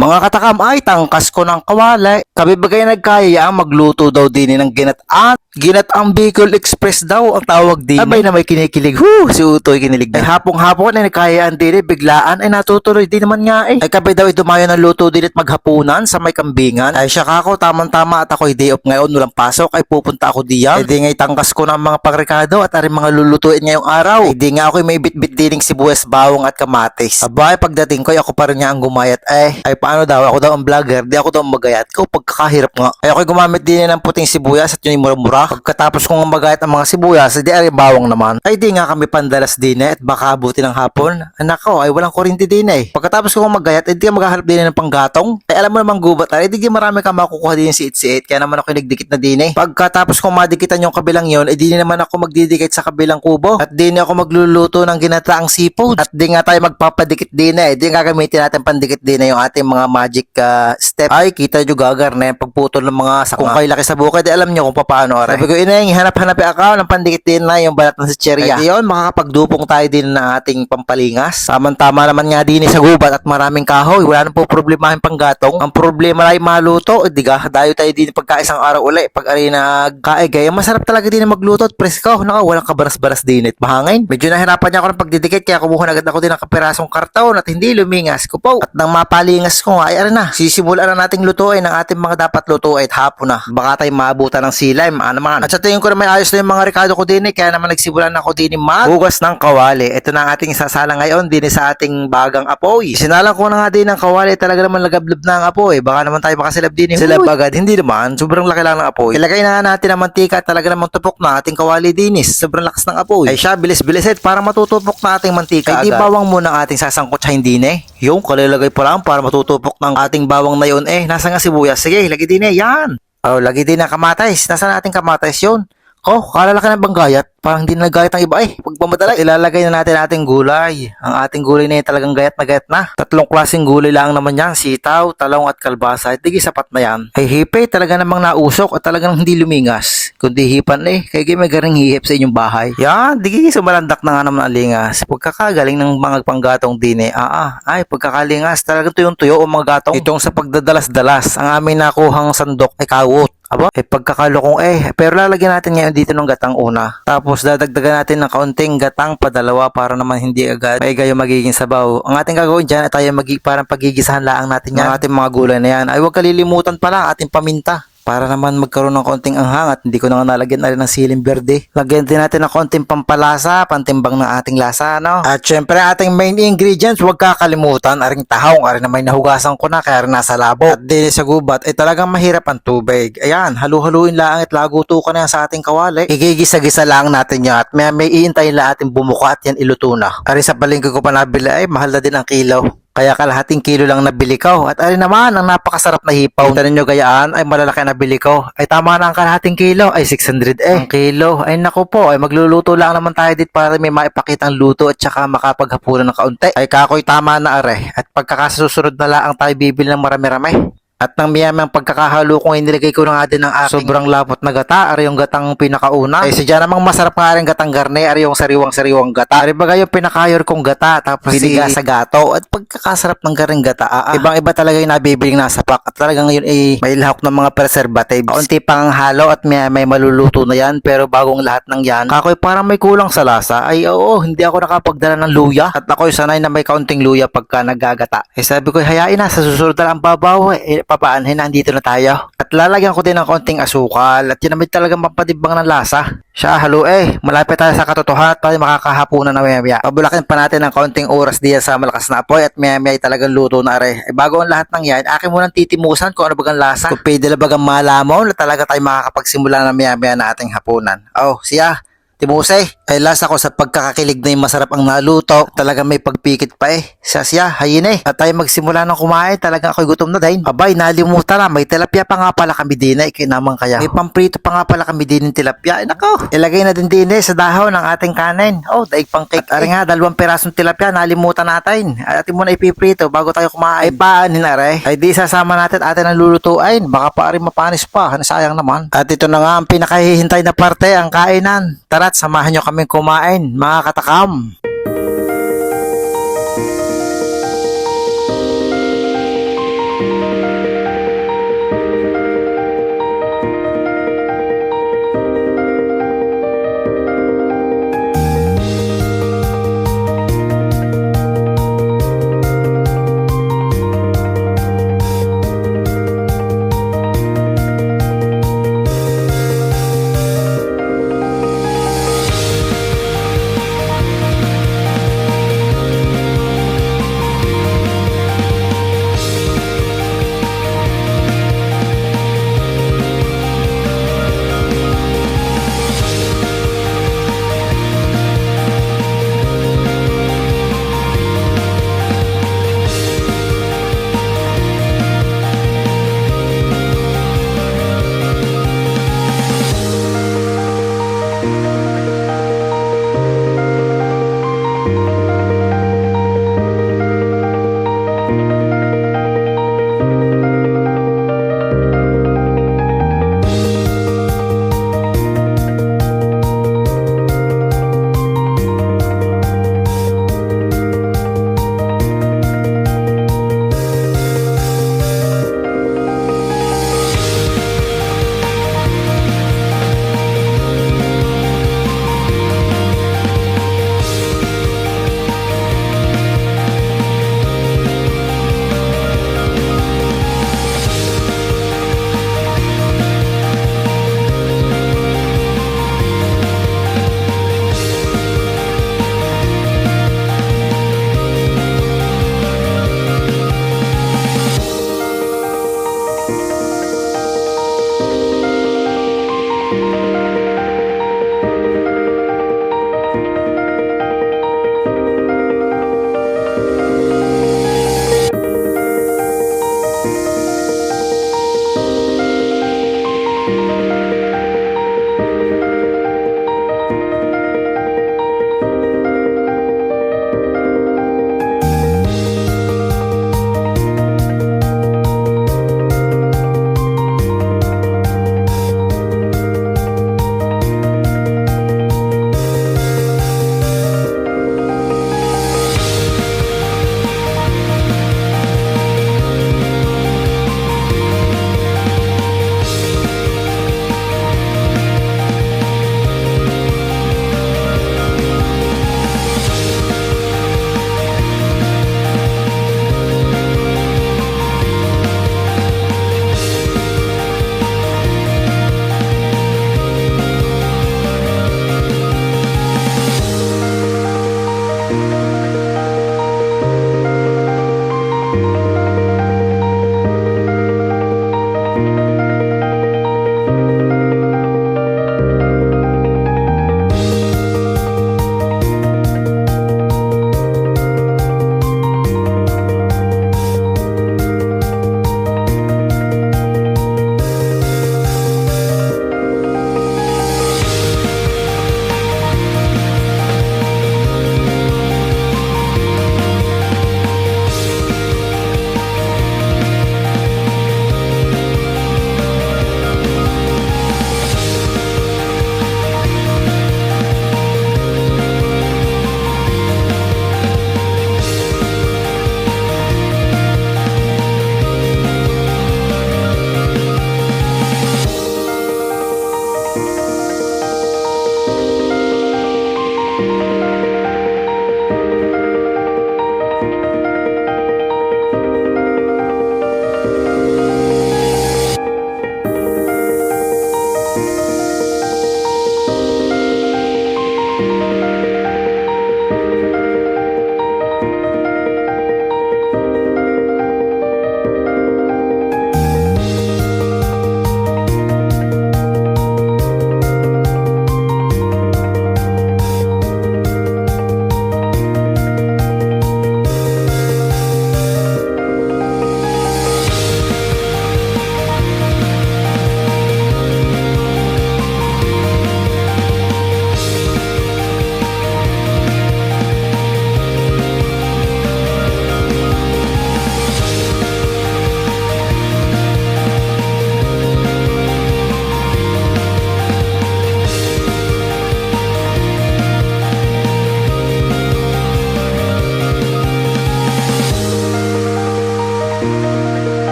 Mga katakam ay tangkas ko ng kawali. Kabibigay nagkaya ang magluto daw din ng ginat-at. Ginat-ang Bicol Express daw ang tawag din. Abay na may kinikilig. Si Utoy kinilig na. Ay hapong-hapon ay nagkayaan din biglaan ay natutuloy din naman nga eh. Ay kabay daw dumayo ng luto din at maghapunan sa may kambingan. Ay siya kako tamang-tama at ako'y day off ngayon walang pasok ay pupunta ako diyan. Ay di ngay tangkas ko ng mga pangrekado at aring mga lulutuin ngayong araw. Ay di nga ako'y may bit-bit dining sibuyas, bawang at kamatis. Abay pagdating ko ay ako pa rin niya ang gumayat ay paano daw ako daw ang vlogger di ako daw magayat ko pagkakahirap nga. Ay ako'y gumamit din ng puting sibuyas at yun mura-mura. Pagkatapos kong magayat ang mga sibuyas, di ay bawang naman. Ay di nga kami pandalas din at baka abuti ng hapon. Anak ko, ay walang kurinti din eh. Pagkatapos kong magayat, ay di ka maghahanap din ng panggatong. Ay alam mo namang gubat, ay di marami ka makukuha din si It. Kaya naman ako nagdikit na din eh. Pagkatapos kong madikitan yung kabilang yon, ay di naman ako magdidikit sa kabilang kubo. At di na ako magluluto ng ginataang seafood. At di nga tayo magpapadikit din eh. Di nga gagamitin natin pandikit din yung ating mga magic step. Ay kita nyo gagar na yung pagputol ng mga sakong kay laki sa bukid. Di alam nyo kung paano aray. Sabi ko hanap-hanap ako ng pandikit din na yung balat ng chicherya. Ay yun, makakapagdupong tayo din ng ating pampalingas. Tama naman nga din sa gubat at maraming kahoy. Wala nang po problema yung panggatong. Ang problema ay maluto. Diga, dayo tayo din pagkaisang araw uli. Pag ari nagkaigay, masarap talaga din magluto at presko. Naka, walang kabaras-baras din at mahangin. Medyo nahirapan niya ako ng pagdidikit kaya kumuha agad ako din ng kapirasong karton at hindi lumingas ko po. At nang mapalingas ko ay ari na. Sisimulan na nating lutuin ang ating mga dapat lutuin at hapon na. Baka tayo maabutan ng silay, naman. At sa tingin ko na may ayos na yung mga rekado ko din kaya naman nagsimulan ako din maghugas ng kawali. Ito na ang ating isasala ngayon din sa ating bagang apoy. Sinalang ko na nga din ng kawali, talaga naman lagablab na ang apoy. Baka naman tayo makasilab din silab agad. Hindi naman, sobrang laki lang ng apoy. Ilagay na natin ang mantika at talaga namang tupok na ating kawali dinis. Sobrang lakas ng apoy. Ay siya, bilis-bilisit para matutupok na ating mantika. Ay di bawang muna ang ating sasangkot sa hindi yung kalalagay pa lang para matutupok ng ating bawang na yun nasa nga sibuyas. Sige, lagi din yan. Lagi din ang kamatis. Nasa nating kamatis yun? Kalalaki ng banggayat. Parang hindi na nagayat ang iba pagmamadali. Ilalagay na natin ating gulay. Ang ating gulay na talagang gayat na. 3 klaseng gulay lang naman yan. Sitaw, talong at kalbasa. Digi sapat na yan. Ay hipe, talaga namang nausok at talagang hindi lumingas. Kundi hipan kaya may garing hihip sa inyong bahay. Yan, digi sumalandak na nga naman ang lingas. Pagkakagaling ng mga panggatong din ay pagkakalingas. Talagang tuyong-tuyo o mga gatong. Itong sa pagdadalas-dalas. Ang aming nakuhang sandok ay kawot. Pagkakalukong pero lalagyan natin ngayon dito ng gatang una. Tapos dadagdagan natin ng kaunting gatang padalawa para naman hindi agad maiga yung magiging sabaw. Ang ating gagawin dyan ay tayo parang pagigisahan lang natin yan. Ang ating mga gulay na yan. Ay huwag kalilimutan pala ang ating paminta. Para naman magkaroon ng konting anghang at hindi ko na nalagyan na rin ng siling berde. Lagyan din natin ng konting pampalasa, pantimbang ng ating lasa, At syempre ating main ingredients, huwag kakalimutan, aring tahong, aring na may nahugasan ko na kaya rin nasa labo. At din sa gubat, ay talagang mahirap ang tubig. Ayan, halu-haluin lang at laguto ka na yan sa ating kawali. Igigisa-gisa lang natin yan at may iintayin lang ating bumuka at yan iluto na. Aring sa palengke ko pa nabili ay mahal na din ang kilo. Kaya kalahating kilo lang nabili ko. At alin naman, ang napakasarap na hipaw. Kita ninyo gayaan, ay malalaki nabili ko. Ay tama na ang kalahating kilo, ay 600 Ang kilo, ay naku po, ay magluluto lang naman tayo dito para may maipakitang luto at saka makapaghapunan ng kaunti. Ay kakoy tama na are. At pagkakasusunod na lang tayo bibili ng marami-rami. At nang miyamang pagkakahalo kong inilagay ko na nga din ng aking sobrang lapot na gata, ari yung gatang pinakauna. Ay sadya namang masarap nga rin gatang garne, ari yung sariwang-sariwang gata. Ari baga yung pinakayor kong gata, tapos biniga sa gato. At pagkakasarap ng garing gata, ibang-iba talaga yung nabibiling nasa pack. At talagang ngayon may lahok ng mga preservatives. Kaunti pang halo at may maluluto na yan, pero bagong lahat ng yan. Kakoy parang may kulang sa lasa. Ay hindi ako nakapagdala ng luya. At ako'y sanay na may kaunting luya pagka nagagata. Sabi ko, hayain na, sa susunod na lang babaw papaanhin, nandito na tayo. At lalagyan ko din ng konting asukal at yun naman talagang mapadibang ng lasa. Siya, halo malapit tayo sa katotohanan at tayo makakahapunan na maya-maya. Pabulakin pa natin ng konting oras diyan sa malakas na apoy at maya-maya talagang luto na bago ang lahat ng yan, akin munang titimusan kung ano bagang lasa. Kung pwede na bagang malamaw na talaga tayo makakapagsimula na maya-maya na ating hapunan. Siya, Timuse, ay lasa ko sa pagkakakilig na yung masarap ang naluto. Talagang may pagpikit pa Siya, hayin At tayo magsimula ng kumain, talagang ako'y gutom na din. Abay, nalimutan na, may tilapia pa nga pala kami din kinamang kaya. May pamprito pa nga pala kami din ng tilapia. Nako, ilagay na din sa dahon ng ating kanin. Daig pang cake. At nga, 2 pirasong tilapia, nalimutan natin. At atin muna ipiprito bago tayo kumain. Ay paanin ay di sasama natin atin ang lulutuin. Baka pa rin mapanis pa, sayang naman. At ito na nga ang pinakahihintay na parte, ang kainan. Tara, samahan nyo kaming kumain, mga katakam.